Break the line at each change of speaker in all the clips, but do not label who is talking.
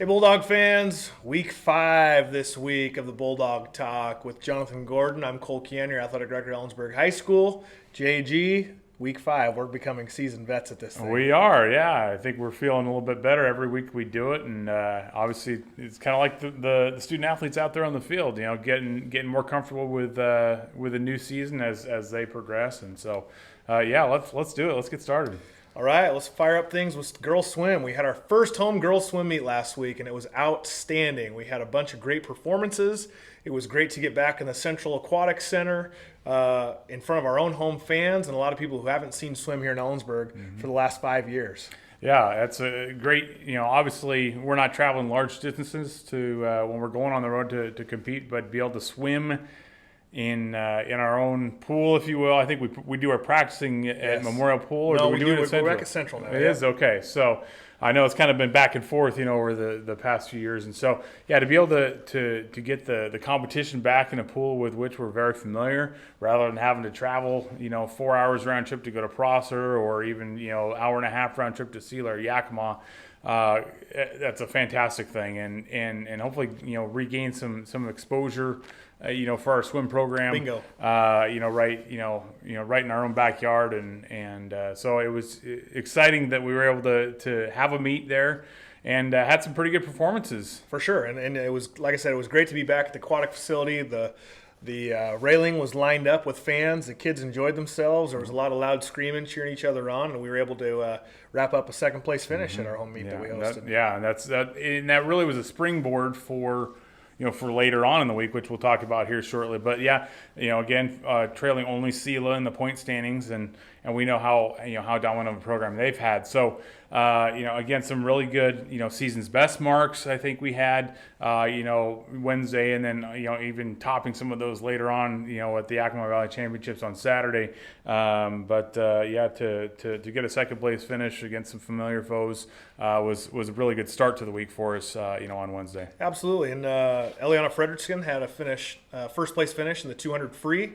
Hey, Bulldog fans, week 5 this week of the Bulldog Talk with Jonathan Gordon. I'm Cole Kian, your athletic director at Ellensburg High School. JG, week 5, we're becoming seasoned vets at this thing.
We are, yeah. I think we're feeling a little bit better every week we do it, and obviously it's kind of like the student athletes out there on the field, getting more comfortable with a new season as they progress, and so let's do it. Let's get started.
All right, let's fire up things with girls swim. We had our first home girls swim meet last week, and it was outstanding. We had a bunch of great performances. It was great to get back in the Central Aquatic Center in front of our own home fans and a lot of people who haven't seen swim here in Ellensburg for the last 5 years.
Yeah, that's a great, obviously we're not traveling large distances when we're going on the road to compete, but be able to swim in our own pool, if you will. I think we do our practicing at Memorial Pool, or
no,
do we do it at Central?
We're back at Central now.
It is okay. So I know it's kind of been back and forth, over the past few years, and so to be able to get the competition back in a pool with which we're very familiar, rather than having to travel 4 hours round trip to go to Prosser, or even hour and a half round trip to Sealer or Yakima. That's a fantastic thing, and hopefully regain some exposure for our swim program.
Bingo.
Right in our own backyard, and so it was exciting that we were able to have a meet there, and had some pretty good performances
for sure. And it was, like I said, it was great to be back at the aquatic facility. The railing was lined up with fans. The kids enjoyed themselves. There was a lot of loud screaming, cheering each other on, and we were able to wrap up a second place finish at our home meet that we hosted.
And that really was a springboard for later on in the week, which we'll talk about here shortly. But again, trailing only Sela in the point standings, and we know how dominant of a program they've had. So again, some really good season's best marks I think we had Wednesday, and then even topping some of those later on at the Yakima Valley Championships on Saturday. To get a second place finish against some familiar foes was a really good start to the week for us on Wednesday.
Absolutely. And Eliana Fredrickson had a first place finish in the 200 free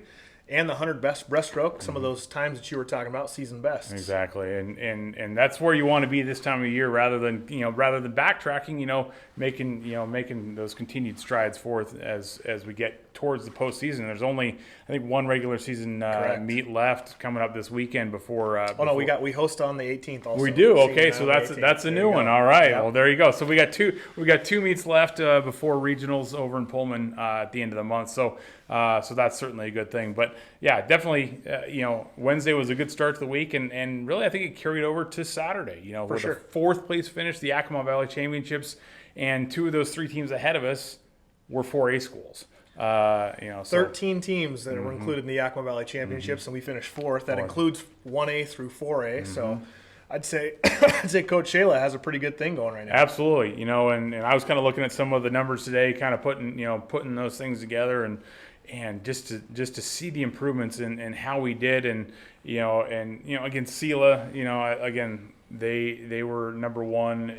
and the 100 best breaststroke, some of those times that you were talking about, season best.
Exactly, and that's where you want to be this time of year, rather than backtracking, making those continued strides forth as we get towards the postseason. There's only, I think, one regular season meet left coming up this weekend before.
We host on the 18th. Also,
we do. Okay, so that's a new one. All right. Yep. Well, there you go. So we got two meets left before regionals over in Pullman at the end of the month. So that's certainly a good thing. But definitely, Wednesday was a good start to the week, and really I think it carried over to Saturday. With a fourth place finish, the Yakima Valley Championships, and 2 of those 3 teams ahead of us were 4A schools.
13 teams that were included in the Yakima Valley Championships, and we finished 4th. That includes 1A through 4A. So I'd say Coach Shayla has a pretty good thing going right now.
Absolutely, and I was kind of looking at some of the numbers today, kind of putting those things together, and just to see the improvements in how we did, and against Sela, again. They were number 1.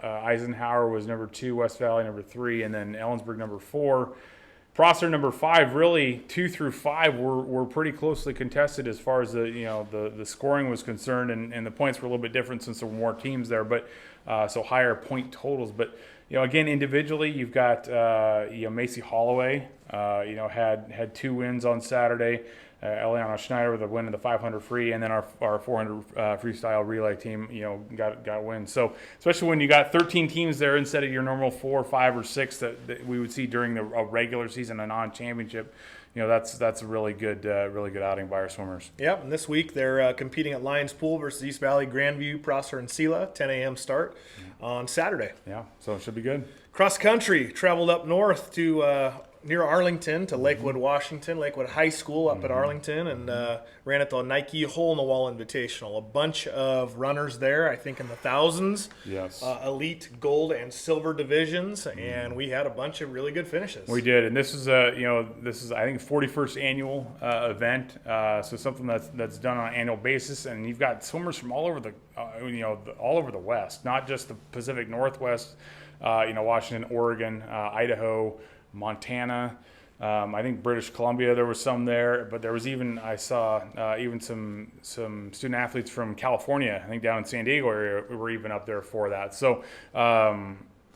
Eisenhower was number 2. West Valley number 3, and then Ellensburg number 4. Prosser number 5. Really, 2 through 5 were pretty closely contested as far as the scoring was concerned, and the points were a little bit different since there were more teams there, but so higher point totals. But again, individually, you've got Macy Holloway. Had 2 wins on Saturday. Eliana Schneider with a win in the 500 free, and then our 400 freestyle relay team, got a win. So especially when you got 13 teams there instead of your normal 4, 5, or 6 that we would see during a regular season, a non-championship, that's a really good outing by our swimmers.
Yep, and this week they're competing at Lions Pool versus East Valley, Grandview, Prosser, and Sela, 10 a.m. start on Saturday.
Yeah, so it should be good.
Cross country, traveled up north to near Arlington to Lakewood, Washington, Lakewood High School up at Arlington, and ran at the Nike Hole in the Wall Invitational. A bunch of runners there, I think in the thousands.
Yes.
Elite gold and silver divisions, and we had a bunch of really good finishes.
We did, and this is I think 41st annual event, so something that's done on an annual basis, and you've got swimmers from all over all over the West, not just the Pacific Northwest, Washington, Oregon, Idaho, Montana, I think British Columbia, there was some there, but there was I saw some student athletes from California, I think down in San Diego area, we were even up there for that. So,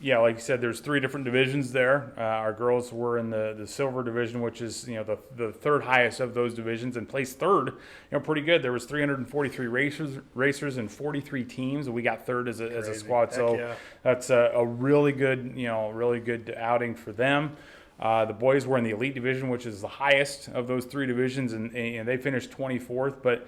Yeah, like you said, there's 3 different divisions there. Our girls were in the silver division, which is the third highest of those divisions, and placed third. Pretty good. There was 343 racers and 43 teams, and we got third as a squad.
Heck
so
yeah.
that's a really good outing for them. The boys were in the elite division, which is the highest of those 3 divisions, and they finished 24th. But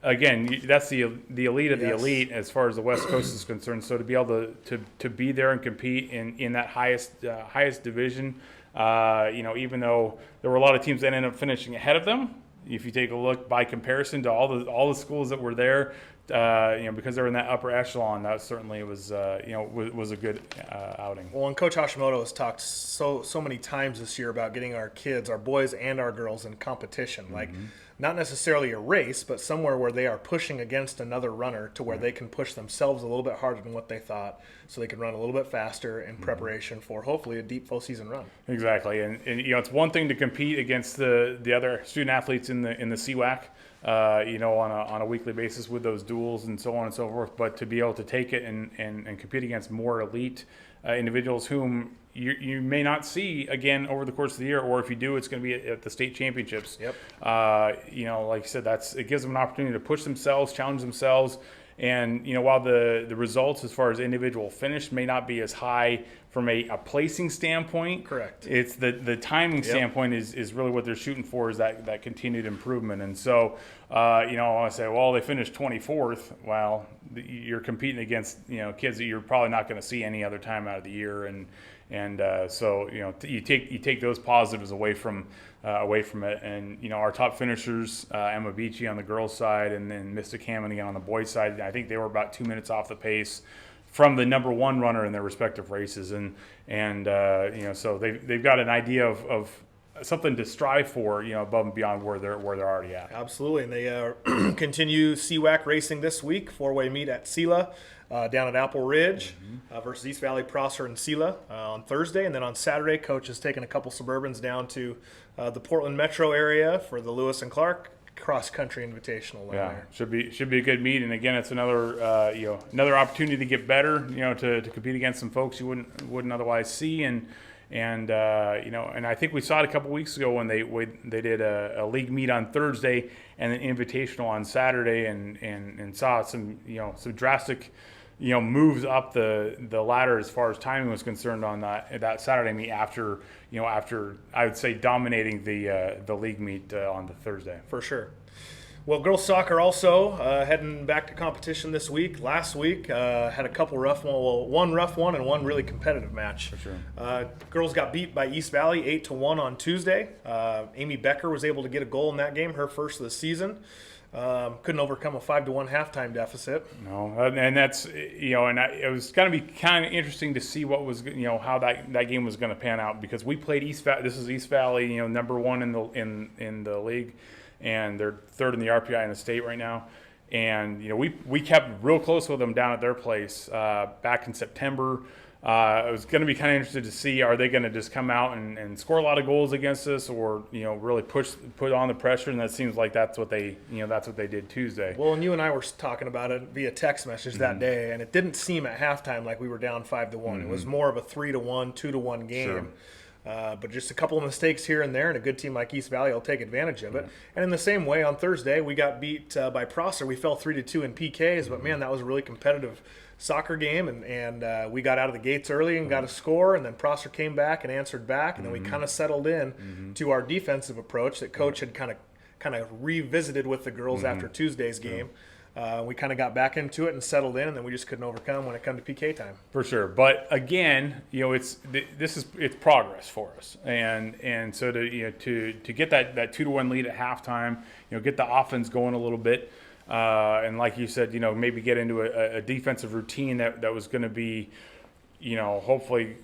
again, that's the elite of the elite as far as the West Coast is concerned. So to be able to be there and compete in that highest division, even though there were a lot of teams that ended up finishing ahead of them, if you take a look by comparison to all the schools that were there, because they're in that upper echelon, that certainly was a good outing.
Well, and Coach Hashimoto has talked so many times this year about getting our kids, our boys and our girls, in competition. Like, not necessarily a race, but somewhere where they are pushing against another runner to where they can push themselves a little bit harder than what they thought, so they can run a little bit faster in preparation for hopefully a deep full season run.
Exactly, and it's one thing to compete against the other student athletes in the CWAC. On a weekly basis with those duels and so on and so forth, but to be able to take it and compete against more elite individuals whom you may not see again over the course of the year, or if you do, it's going to be at the state championships.
Yep.
Like you said, it gives them an opportunity to push themselves, challenge themselves, and while the results as far as individual finish may not be as high from a placing standpoint,
correct,
it's the timing standpoint is really what they're shooting for, is that continued improvement. And so I want to say, well, they finished 24th. Well, you're competing against kids that you're probably not going to see any other time out of the year, and so you take those positives away from it. And our top finishers, Emma Beachy on the girls' side, and then Mystic Hammond again on the boys' side. I think they were about 2 minutes off the pace from the number 1 runner in their respective races, and so they've got an idea of something to strive for, above and beyond where they're already at.
Absolutely, and they continue CWAC racing this week. 4-way meet at Sela down at Apple Ridge versus East Valley, Prosser, and Sela on Thursday, and then on Saturday, Coach has taken a couple Suburbans down to the Portland metro area for the Lewis and Clark cross-country invitational.
There should be a good meet, and again, it's another opportunity to get better, to compete against some folks you wouldn't otherwise see, and I think we saw it a couple weeks ago when they did a league meet on Thursday and an invitational on Saturday, and saw some drastic moves up the ladder as far as timing was concerned on that Saturday meet after I would say dominating the league meet on the Thursday.
For sure. Well, girls soccer also heading back to competition this week. Last week had a couple rough one rough one and one really competitive match.
For sure.
Girls got beat by East Valley 8-1 on Tuesday. Amy Becker was able to get a goal in that game, her first of the season. Couldn't overcome a 5-1 halftime deficit.
No, and that's it was going to be kind of interesting to see what was how that game was going to pan out, because we played East Valley. This is East Valley, number 1 in the league, and they're third in the RPI in the state right now. And we kept real close with them down at their place back in September. I was going to be kind of interested to see, are they going to just come out and score a lot of goals against us, or really put on the pressure? And that seems like that's what they did Tuesday.
Well, and you and I were talking about it via text message that day, and it didn't seem at halftime like we were down 5-1. It was more of a 3-1, 2-1 game.
Sure.
But just a couple of mistakes here and there, and a good team like East Valley will take advantage of it. And in the same way, on Thursday, we got beat by Prosser. We fell 3-2 in PKs, but man, that was a really competitive soccer game, and we got out of the gates early and got a score, and then Prosser came back and answered back, and then we kind of settled in to our defensive approach that Coach had kind of revisited with the girls after Tuesday's game. We kind of got back into it and settled in, and then we just couldn't overcome when it come to PK time.
For sure, but again, it's progress for us, and so to get that 2-1 lead at halftime, get the offense going a little bit, and like you said, maybe get into a defensive routine that was going to be, hopefully,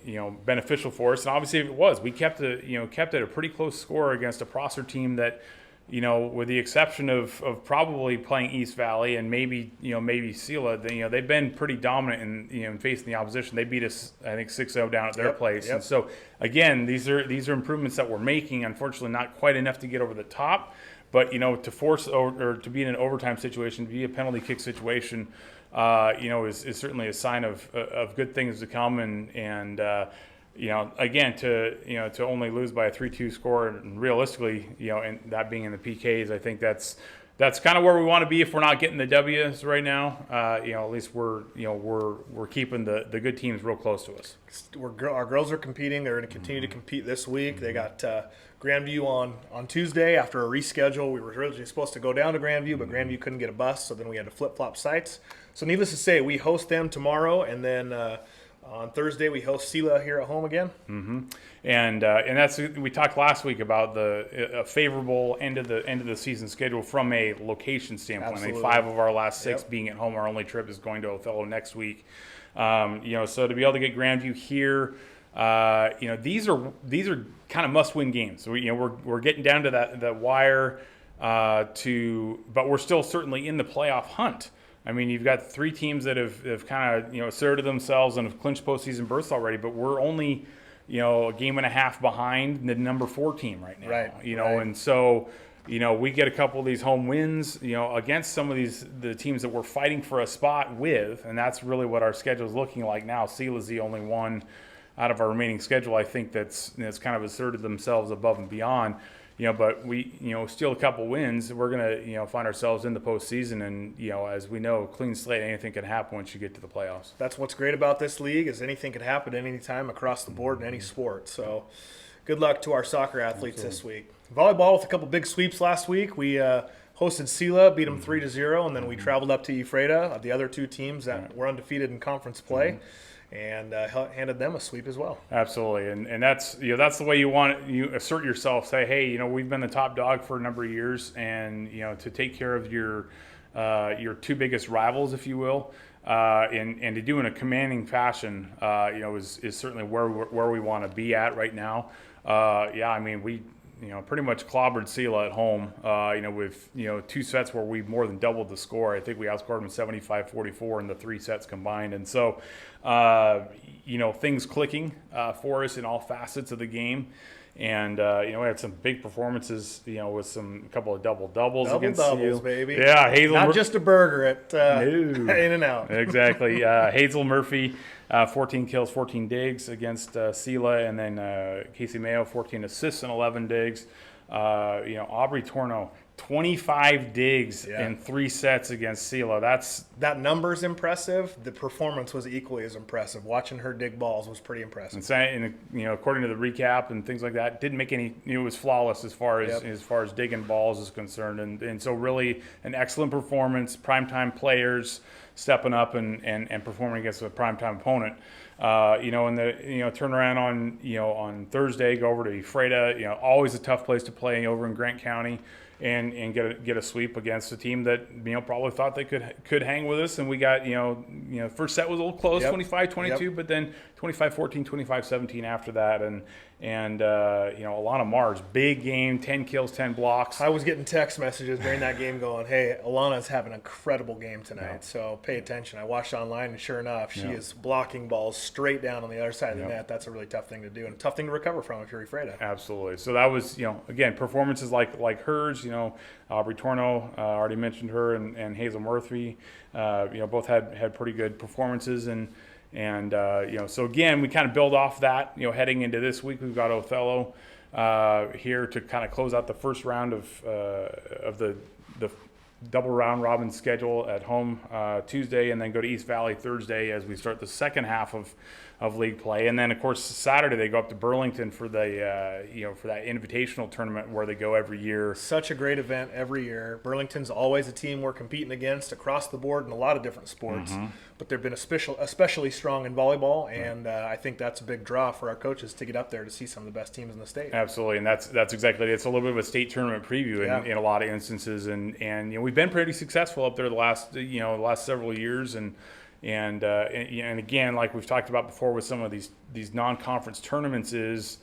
beneficial for us. And obviously, it was. We kept it a pretty close score against a Prosser team that, with the exception of probably playing East Valley and maybe Sela, they've been pretty dominant in facing the opposition. They beat us, I think, 6-0 down at their place.
Yep.
And so again, these are improvements that we're making. Unfortunately, not quite enough to get over the top. But to force or to be in an overtime situation, to be a penalty kick situation, is certainly a sign of good things to come. And again, to only lose by a 3-2 score, and realistically, and that being in the PKs, I think that's kind of where we want to be if we're not getting the W's right now. At least we're keeping the good teams real close to us.
Our girls are competing. They're going to continue to compete this week. They got Grandview on Tuesday after a reschedule. We were originally supposed to go down to Grandview, but Grandview couldn't get a bus, so then we had to flip-flop sites. So needless to say, we host them tomorrow, and then on Thursday we host Sela here at home again.
Mm-hmm. And that's, we talked last week about the favorable end of the season schedule from a location standpoint.
Absolutely.
5 of our last 6 being at home. Our only trip is going to Othello next week. So to be able to get Grandview here, these are kind of must-win games. So we're getting down to that wire but we're still certainly in the playoff hunt. I mean, you've got 3 teams that have kind of asserted themselves and have clinched postseason berths already, but we're only a game and a half behind the number 4 team right now.
Right.
And so we get a couple of these home wins against some of the teams that we're fighting for a spot with, and that's really what our schedule is looking like now. Sela's the only one out of our remaining schedule, I think, that's kind of asserted themselves above and beyond. But we, steal a couple wins, we're gonna, find ourselves in the postseason, and as we know, clean slate, anything can happen once you get to the playoffs.
That's what's great about this league, is anything can happen at any time across the board in any sport. So, good luck to our soccer athletes this week. Volleyball with a couple big sweeps last week. We hosted Sela, beat them 3-0, and then we traveled up to Ephrata, the other 2 teams that were undefeated in conference play. And handed them a sweep as well.
Absolutely, and that's that's the way you assert yourself. Say, hey, we've been the top dog for a number of years, and to take care of your 2 biggest rivals, if you will, and to do in a commanding fashion, is certainly where we want to be at right now. I mean, we pretty much clobbered Sela at home, with 2 sets where we more than doubled the score. I think we outscored them 75-44 in the 3 sets combined, and so things clicking for us in all facets of the game. And we had some big performances, with a couple of double-doubles against
doubles,
CU.
baby.
Yeah, Hazel.
Not just a burger at In-N-Out.
Exactly. Hazel Murphy, 14 kills, 14 digs against Sela, and then Casey Mayo, 14 assists and 11 digs. Aubrey Torno, 25 digs in 3 sets against Sela.
That number's impressive. The performance was equally as impressive. Watching her dig balls was pretty impressive.
And according to the recap and things like that, didn't make any. It was flawless as far as digging balls is concerned. And so really an excellent performance. Primetime players stepping up and performing against a primetime opponent. And the turn around on Thursday, go over to Ephrata. Always a tough place to play over in Grant County. And get a sweep against a team that probably thought they could hang with us, and we got first set was a little close, 25-22, but then 25-14, 25-17 after that, and Alana Mars, big game, 10 kills, 10 blocks.
I was getting text messages during that game going, hey, Alana's having an incredible game tonight, so pay attention. I watched online, and sure enough, she is blocking balls straight down on the other side of the net. That's a really tough thing to do, and a tough thing to recover from if you're Ephrata.
Absolutely. So that was, again, performances like hers. Aubrey Torno, already mentioned her, and Hazel Murphy, both had pretty good performances, and so again, we kind of build off that. Heading into this week, we've got Othello here to kind of close out the first round of the double round robin schedule at home Tuesday, and then go to East Valley Thursday as we start the second half of league play. And then of course Saturday they go up to Burlington for the for that invitational tournament where they go every year.
Such a great event every year. Burlington's always a team we're competing against across the board in a lot of different sports, but they've been especially strong in volleyball, and I think that's a big draw for our coaches to get up there to see some of the best teams in the state.
Absolutely, and that's exactly it. It's a little bit of a state tournament preview in a lot of instances, and we've been pretty successful up there the last several years, and again, like we've talked about before with some of these non-conference tournaments, is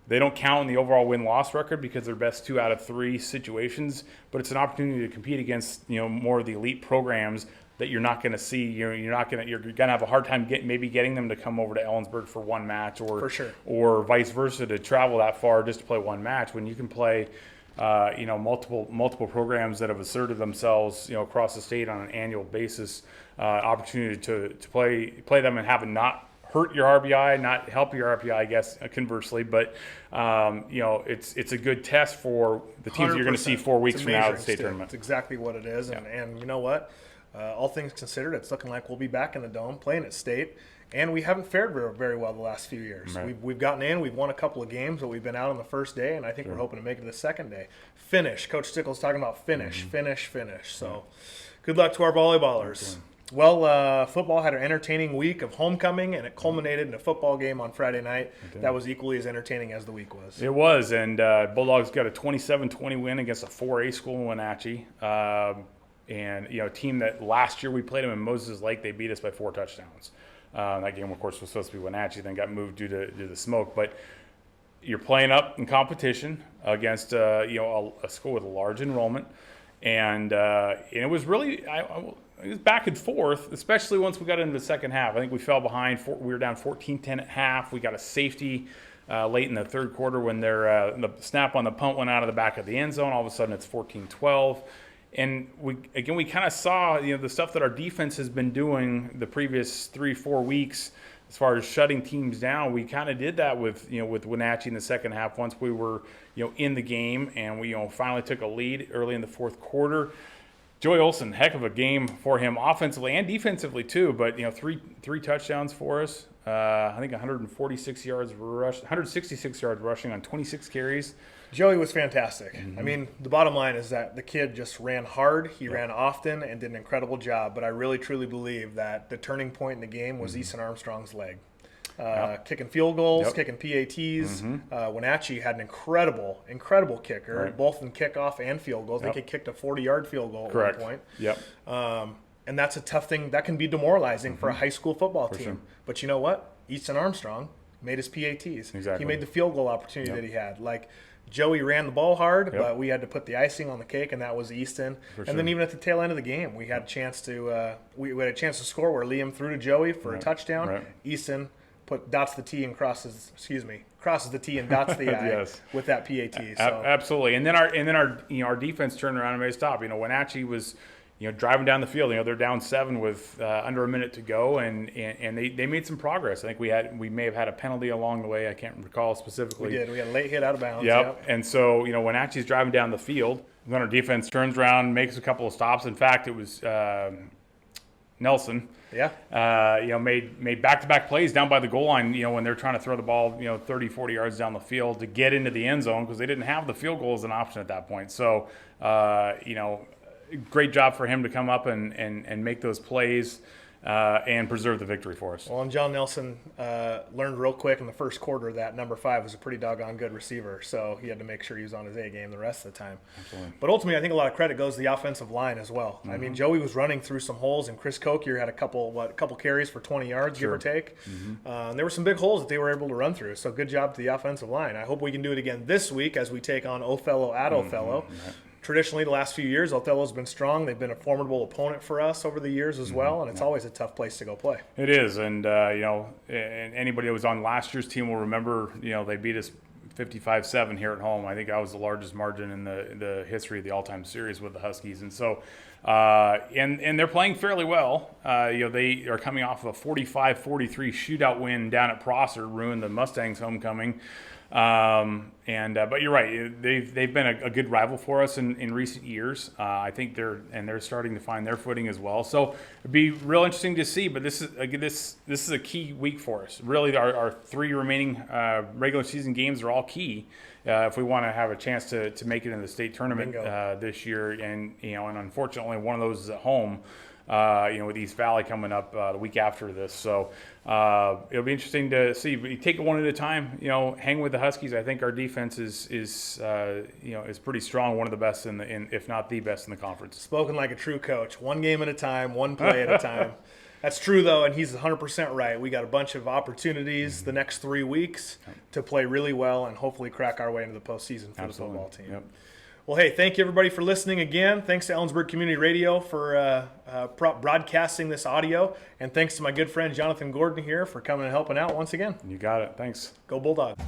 they don't count in the overall win-loss record because they're best 2 out of 3 situations, but it's an opportunity to compete against more of the elite programs that you're not going to see. You're going to have a hard time getting them to come over to Ellensburg for one match, or
for sure,
or vice versa, to travel that far just to play one match when you can play multiple programs that have asserted themselves, across the state on an annual basis, opportunity to play them and have it not hurt your RBI, not help your RBI, I guess, conversely. But, it's a good test for the teams that you're going to see 4 weeks from now at the state tournament.
It's exactly what it is.
Yeah.
And you know what? All things considered, it's looking like we'll be back in the Dome playing at state. And we haven't fared very well the last few years.
Right.
We've gotten in, we've won a couple of games, but we've been out on the first day, and I think we're hoping to make it the second day. Finish. Coach Stickle's talking about finish. So good luck to our volleyballers. Well, football had an entertaining week of homecoming, and it culminated in a football game on Friday night that was equally as entertaining as the week was.
It was, and Bulldogs got a 27-20 win against a 4A school in Wenatchee. And, a team that last year we played them in Moses Lake, they beat us by 4 touchdowns. That game, of course, was supposed to be Wenatchee, then got moved due to the smoke. But you're playing up in competition against, a school with a large enrollment. And it was really it was back and forth, especially once we got into the second half. I think we fell behind. We were down 14-10 at half. We got a safety late in the third quarter when the snap on the punt went out of the back of the end zone. All of a sudden, it's 14-12. And we kind of saw, the stuff that our defense has been doing the previous 3-4 weeks as far as shutting teams down. We kind of did that with Wenatchee in the second half once we were, in the game, and we, finally took a lead early in the fourth quarter. Joey Olson, heck of a game for him offensively and defensively too, but, three touchdowns for us. I think 166 yards rushing on 26 carries.
Joey was fantastic. I mean, the bottom line is that the kid just ran hard. He ran often and did an incredible job. But I really, truly believe that the turning point in the game was Easton Armstrong's leg. Kicking field goals, kicking PATs. Wenatchee had an incredible kicker, both in kickoff and field goals. I think he kicked a 40-yard field goal at one point. And that's a tough thing. That can be demoralizing for a high school football team.
Sure.
But you know what? Easton Armstrong made his PATs.
Exactly.
He made the field goal opportunity that he had. Like, Joey ran the ball hard, but we had to put the icing on the cake, and that was Easton. And then even at the tail end of the game, we had a chance to score where Liam threw to Joey for a touchdown. Easton dots the T and crosses the T and dots the I with that PAT. So.
Absolutely. And then our defense turned around and made a stop. Wenatchee was driving down the field. They're down 7 with under a minute to go, and they made some progress. I think we may have had a penalty along the way. I can't recall specifically.
We did. We had a late hit out of bounds.
Yep. And so Wenatchee's driving down the field. Then our defense turns around, makes a couple of stops. In fact, it was Nelson. Made back-to-back plays down by the goal line. When they're trying to throw the ball 30, 40 yards down the field to get into the end zone because they didn't have the field goal as an option at that point. So great job for him to come up and make those plays and preserve the victory for us.
Well, and John Nelson learned real quick in the first quarter that number 5 was a pretty doggone good receiver, so he had to make sure he was on his A game the rest of the time.
Absolutely.
But ultimately, I think a lot of credit goes to the offensive line as well. I mean, Joey was running through some holes, and Chris Kokier had a couple carries for 20 yards, give or take. And there were some big holes that they were able to run through, so good job to the offensive line. I hope we can do it again this week as we take on Othello at Othello. Traditionally, the last few years, Othello's been strong. They've been a formidable opponent for us over the years as well, and it's always a tough place to go play.
It is, and and anybody that was on last year's team will remember, they beat us 55-7 here at home. I think that was the largest margin in the history of the all-time series with the Huskies, and so and they're playing fairly well. They are coming off of a 45-43 shootout win down at Prosser, ruined the Mustangs' homecoming. But you're right. They've been a good rival for us in recent years. I think they're starting to find their footing as well. So it'd be real interesting to see. But this is a key week for us. Really, our 3 remaining regular season games are all key if we want to have a chance to make it in the state tournament this year. And unfortunately, one of those is at home. With East Valley coming up the week after this. So it'll be interesting to see. But you take it one at a time, hang with the Huskies. I think our defense is pretty strong, one of the best if not the best in the conference.
Spoken like a true coach. One game at a time, one play at a time. That's true, though, and he's 100% right. We got a bunch of opportunities the next 3 weeks to play really well and hopefully crack our way into the postseason for the football team.
Yep.
Well, hey, thank you, everybody, for listening again. Thanks to Ellensburg Community Radio for broadcasting this audio. And thanks to my good friend Jonathan Gordon here for coming and helping out once again.
You got it. Thanks.
Go Bulldogs.